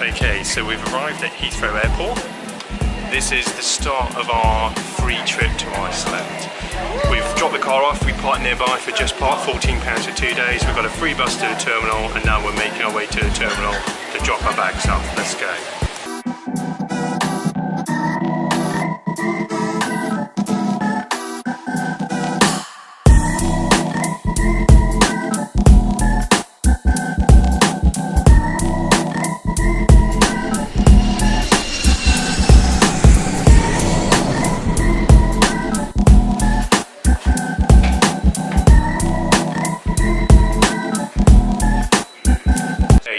Okay, so we've arrived at Heathrow Airport. This is the start of our free trip to Iceland. We've dropped the car off, we parked nearby for just part, £14 for 2 days. We've got a free bus to the terminal and now we're making our way to the terminal to drop our bags off. Let's go.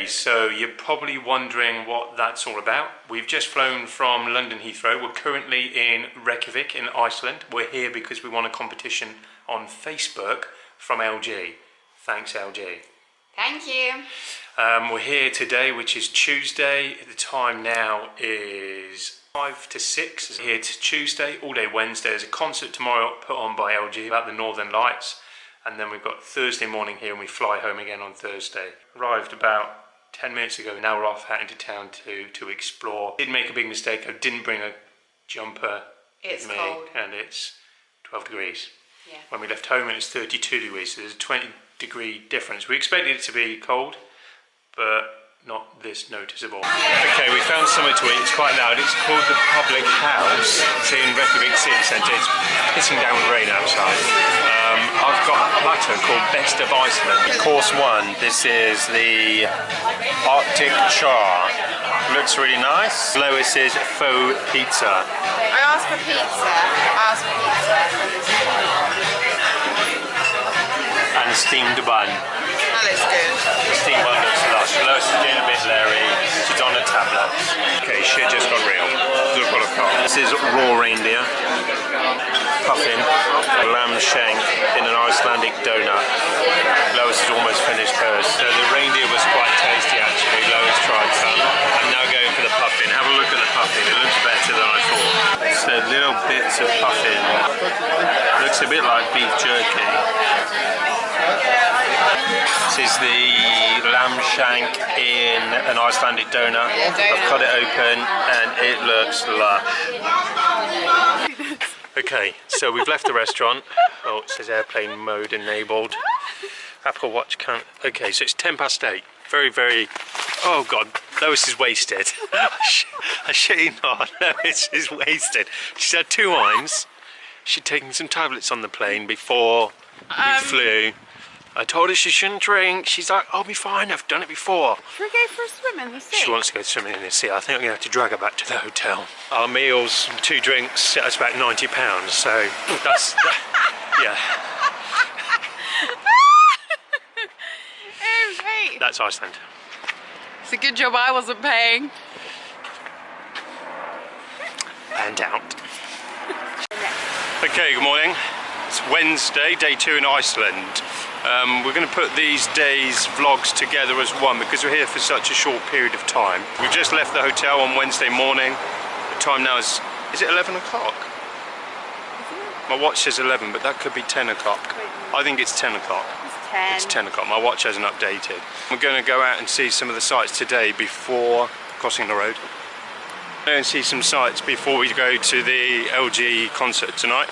So you're probably wondering what that's all about. We've just flown from London Heathrow. We're currently in Reykjavik in Iceland. We're here because we won a competition on Facebook from LG. Thanks LG. Thank you. We're here today, which is Tuesday. The time now is 5 to 6. We're here to Tuesday, all day Wednesday. There's a concert tomorrow put on by LG about the Northern Lights. And then we've got Thursday morning here and we fly home again on Thursday. Arrived about 10 minutes ago. Now we're off out into town to explore. Did make a big mistake. I didn't bring a jumper with me. Cold. And it's 12 degrees. Yeah. When we left home it was 32 degrees, so there's a 20-degree difference. We expected it to be cold, but not this noticeable. Okay, we found somewhere to eat. It's quite loud. It's called the Public House. It's in Reykjavik city centre. It's pissing down with rain outside. I've got a platter called Best of Iceland. Course 1, this is the Arctic char. Looks really nice. Lois is faux pizza. I asked for pizza. And steamed bun. That looks good. The steamed bun looks lush. Lois is getting a bit leery. She's on a tablet. Okay, shit just got real. This is raw reindeer. Puffin, lamb shank in an Icelandic donut. Lois has almost finished hers. So the reindeer was quite tasty actually. Lois tried some. I'm now going for the puffin. Have a look at the puffin. It looks better than I thought. So little bits of puffin. Looks a bit like beef jerky. This is the lamb shank in an Icelandic donut. I've cut it open and it looks lush. Okay, so we've left the restaurant. Oh, it says airplane mode enabled. Apple Watch can't. Okay, so it's 8:10. Very. Oh God, Lois is wasted. I shit you not. Lois is wasted. She's had 2 wines. She'd taken some tablets on the plane before we flew. I told her she shouldn't drink. She's like, I'll be fine, I've done it before. Should we go for a swim in the sea? She wants to go swimming in the sea. I think I'm going to have to drag her back to the hotel. Our meals, 2 drinks, set us about £90, so that's, yeah. Oh, great. That's Iceland. It's a good job I wasn't paying. And out. Okay, good morning. It's Wednesday, day 2 in Iceland. We're going to put these days' vlogs together as one because we're here for such a short period of time. We just left the hotel on Wednesday morning. The time now is it 11 o'clock? My watch says 11, but that could be 10 o'clock. I think it's 10 o'clock. It's 10. It's 10 o'clock. My watch hasn't updated. We're going to go out and see some of the sights today before crossing the road. Go and see some sights before we go to the LG concert tonight.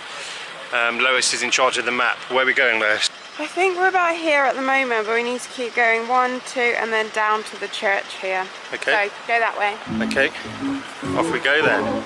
Lois is in charge of the map. Where are we going, Lois? I think we're about here at the moment, but we need to keep going 1, 2, and then down to the church here. Okay. So, go that way. Okay. Off we go then.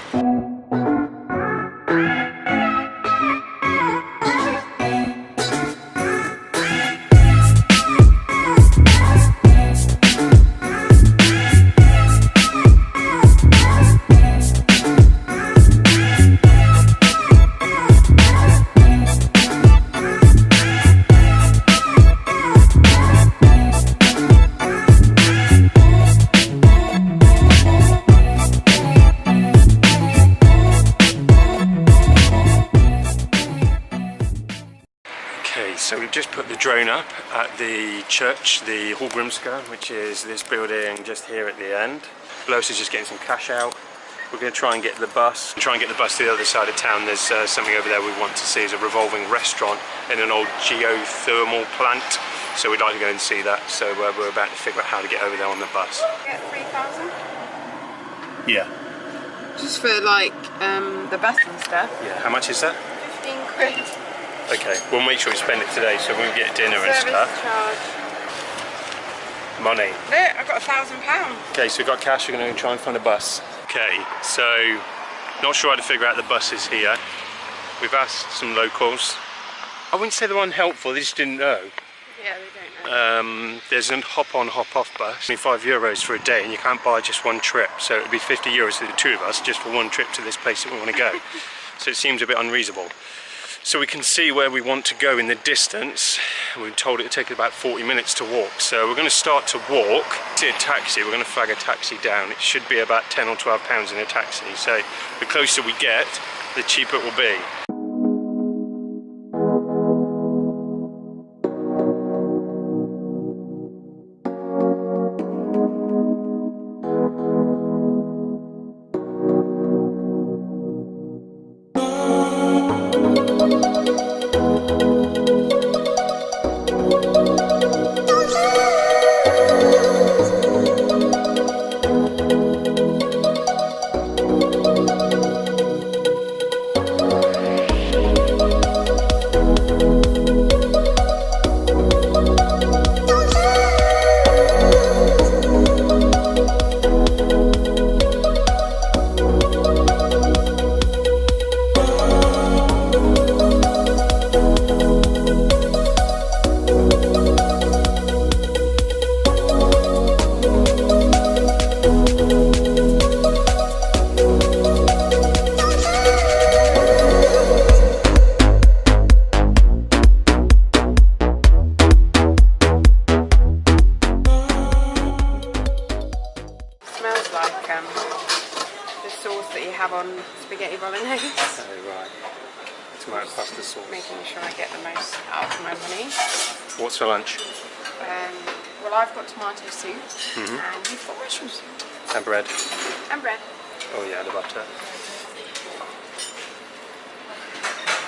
So we've just put the drone up at the church, the Hallgrimskirkja, which is this building just here at the end. Lois is just getting some cash out. We're going to try and get the bus. To the other side of town. There's something over there we want to see. Is a revolving restaurant in an old geothermal plant. so we'd like to go and see that. So we're about to figure out how to get over there on the bus. Get 3,000? Yeah. Just for like the bus and stuff. Yeah. How much is that? 15 quid. Okay, we'll make sure we spend it today so we can get dinner and Service stuff. charge. Money. Look, I've got £1,000. Okay, so we've got cash, we're going to try and find a bus. Okay, so not sure how to figure out the buses here. We've asked some locals. I wouldn't say they're unhelpful, they just didn't know. Yeah, they don't know. There's a hop-on, hop-off bus. €5 for a day, and you can't buy just one trip. So it would be €50 for the two of us just for one trip to this place that we want to go. So it seems a bit unreasonable. So we can see where we want to go in the distance. We're told it would take about 40 minutes to walk. So we're going to start to walk. See a taxi, we're going to flag a taxi down. It should be about £10 or £12 in a taxi. So the closer we get, the cheaper it will be. Spaghetti bolognese. Oh, right. Tomato pasta sauce. Making sure I get the most out of my money. What's for lunch? Well, I've got tomato soup, and you've got mushroom soup. And bread. And bread. Oh yeah, the butter.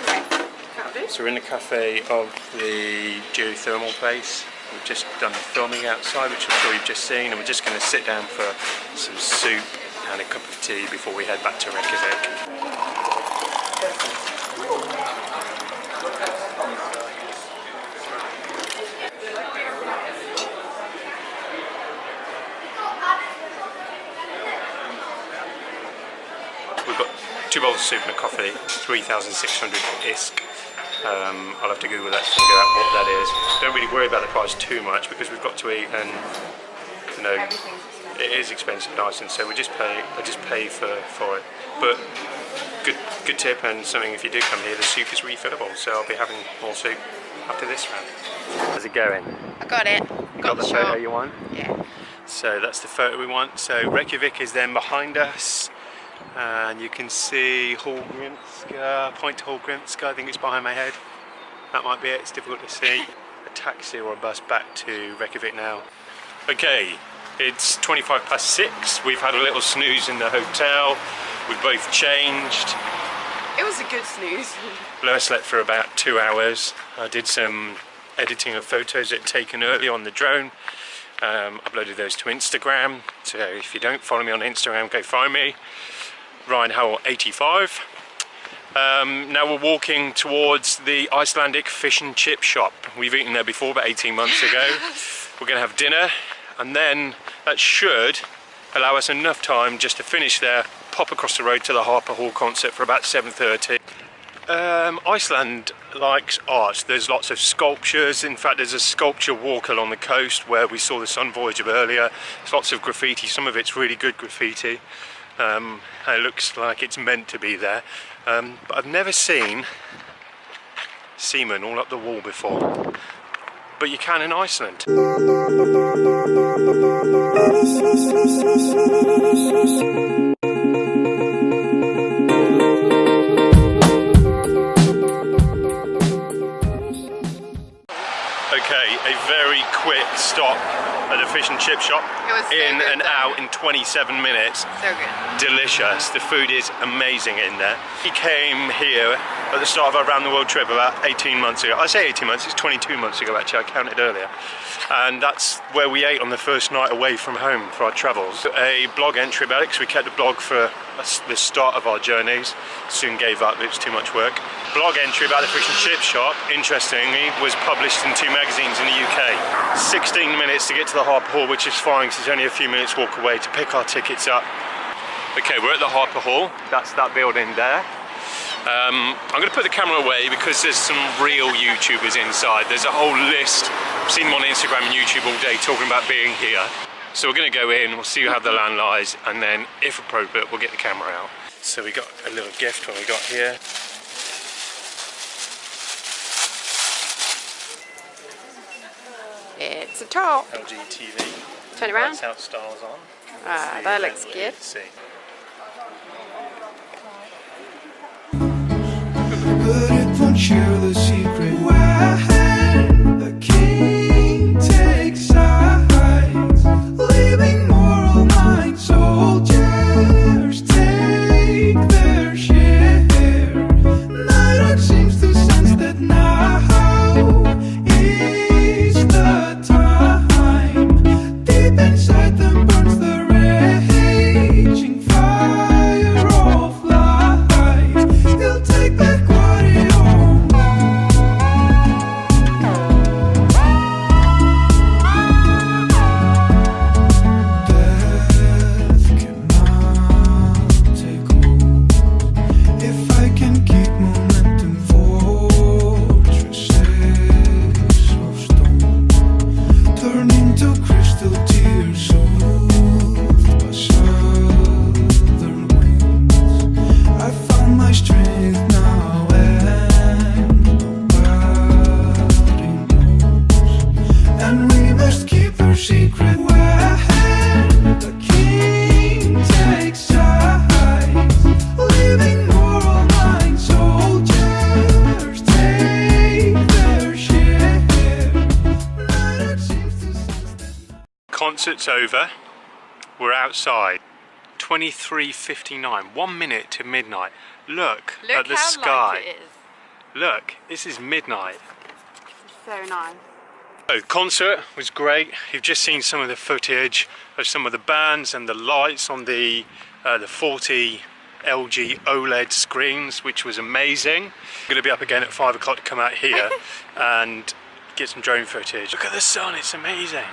Okay, that'll do. So we're in the cafe of the geothermal place. We've just done filming outside, which I'm sure you've just seen, and we're just going to sit down for some soup and a cup of tea before we head back to Reykjavik. We've got 2 bowls of soup and a coffee, 3,600 isk. I'll have to Google that to figure out what that is. Don't really worry about the price too much because we've got to eat, and you know it is expensive in Iceland, so I just pay for it. But good tip, and something if you do come here, the soup is refillable, so I'll be having more soup after this round. How's it going? I got it. Got the photo you want? Yeah. So that's the photo we want. So Reykjavik is then behind us. And you can see Hallgrimskirkja, point to Hallgrimskirkja, I think it's behind my head. That might be it, it's difficult to see. A taxi or a bus back to Reykjavik now. Okay, it's 6:25. We've had a little snooze in the hotel. We've both changed. It was a good snooze. I slept for about 2 hours. I did some editing of photos I'd taken early on the drone. Uploaded those to Instagram. So if you don't follow me on Instagram, go find me. Ryan Howell 85. Now we're walking towards the Icelandic Fish and Chip shop. We've eaten there before about 18 months ago. We're going to have dinner, and then that should allow us enough time just to finish there, pop across the road to the Harpa Hall concert for about 7:30. Iceland likes art. There's lots of sculptures. In fact, there's a sculpture walk along the coast where we saw the Sun Voyager earlier. There's lots of graffiti. Some of it's really good graffiti. It looks like it's meant to be there, but I've never seen seamen all up the wall before, but you can in Iceland. Okay, a very quick stop at the fish and chip shop. It was so in good, and out in 27 minutes. So good. Delicious. The food is amazing in there. We came here at the start of our round the world trip about 18 months ago. I say 18 months, it's 22 months ago actually, I counted earlier. And that's where we ate on the first night away from home for our travels. A blog entry about it, because we kept the blog for the start of our journeys. Soon gave up, it was too much work. Blog entry about the fish and chip shop, interestingly, was published in 2 magazines in the UK. 16 minutes to get to the Harpa Hall, which is fine because it's only a few minutes walk away to pick our tickets up. Okay, we're at the Harpa Hall. That's that building there. I'm going to put the camera away because there's some real YouTubers inside. There's a whole list. I've seen them on Instagram and YouTube all day talking about being here. So we're going to go in, we'll see how the land lies, and then, if appropriate, we'll get the camera out. So we got a little gift when we got here. It's a top. LG TV. Turn it around. Lights out, stars on. Ah, that looks good. See. But it won't share the secret when the king takes sides, leaving moral mind soldiers take their share. Night seems to sense that now is the time. Deep inside them burns the raging fire of light. He'll take back what he owns. Death cannot take hold if I can keep momentum. Fortresses of stone turn into crystal tears, soothed by southern winds. I found my strength now, and nobody knows. And we must keep our secret when the king takes sides, leaving moral mind soldiers take their share. Night seems to sense that. Concert's over. We're outside. 23:59. 1 minute to midnight. Look at the sky. Light it is. Look, this is midnight. So nice. Oh, concert was great. You've just seen some of the footage of some of the bands and the lights on the 40 LG OLED screens, which was amazing. I'm going to be up again at 5 o'clock to come out here and get some drone footage. Look at the sun, it's amazing.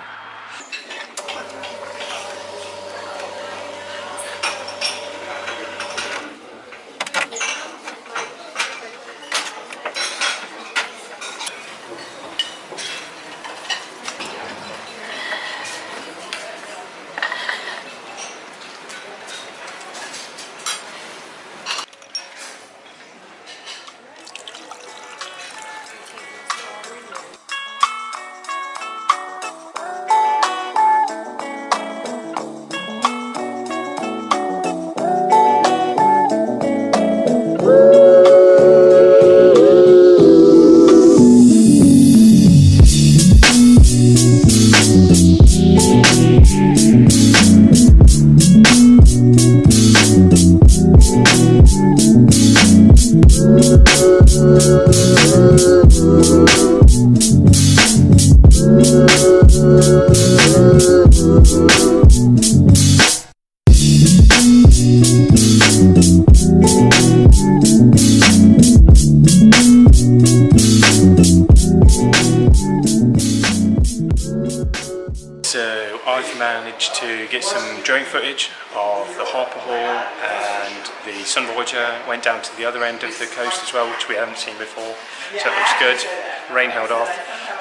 So I've managed to get some drone footage of the Harpa Hall and the Sun Voyager. Went down to the other end of the coast as well, which we haven't seen before, so it looks good. Rain held off.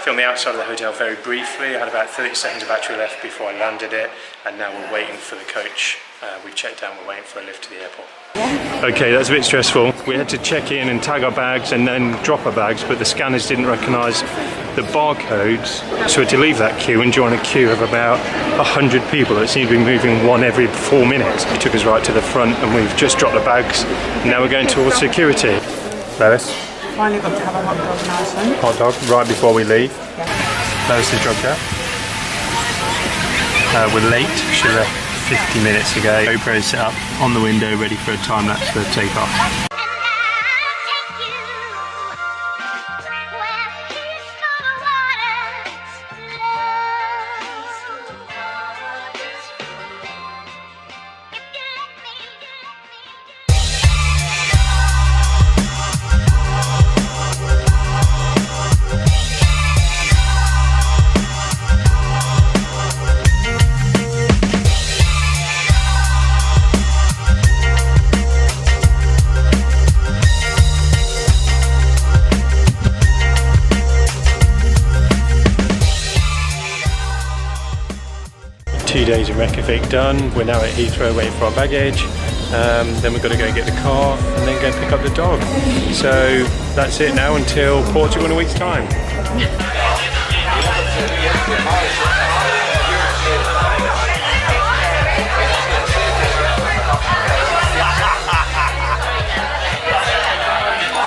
Filmed the outside of the hotel very briefly. I had about 30 seconds of battery left before I landed it, and now we're waiting for the coach. We've checked out, we're waiting for a lift to the airport. Okay, that's a bit stressful. We had to check in and tag our bags and then drop our bags, but the scanners didn't recognise the barcodes, so we had to leave that queue and join a queue of about 100 people that seemed to be moving one every 4 minutes. It took us right to the front and we've just dropped the bags. Now we're going towards security. Lois? Finally got to have a hot dog in Iceland. Hot dog, right before we leave. Yeah. Lois is drugged out. We're late. She left 50 minutes ago. GoPro's set up on the window, ready for a time lapse for takeoff. days in Reykjavik done. We're now at Heathrow waiting for our baggage. Then we've got to go get the car and then go pick up the dog. So that's it now until Portugal in a week's time.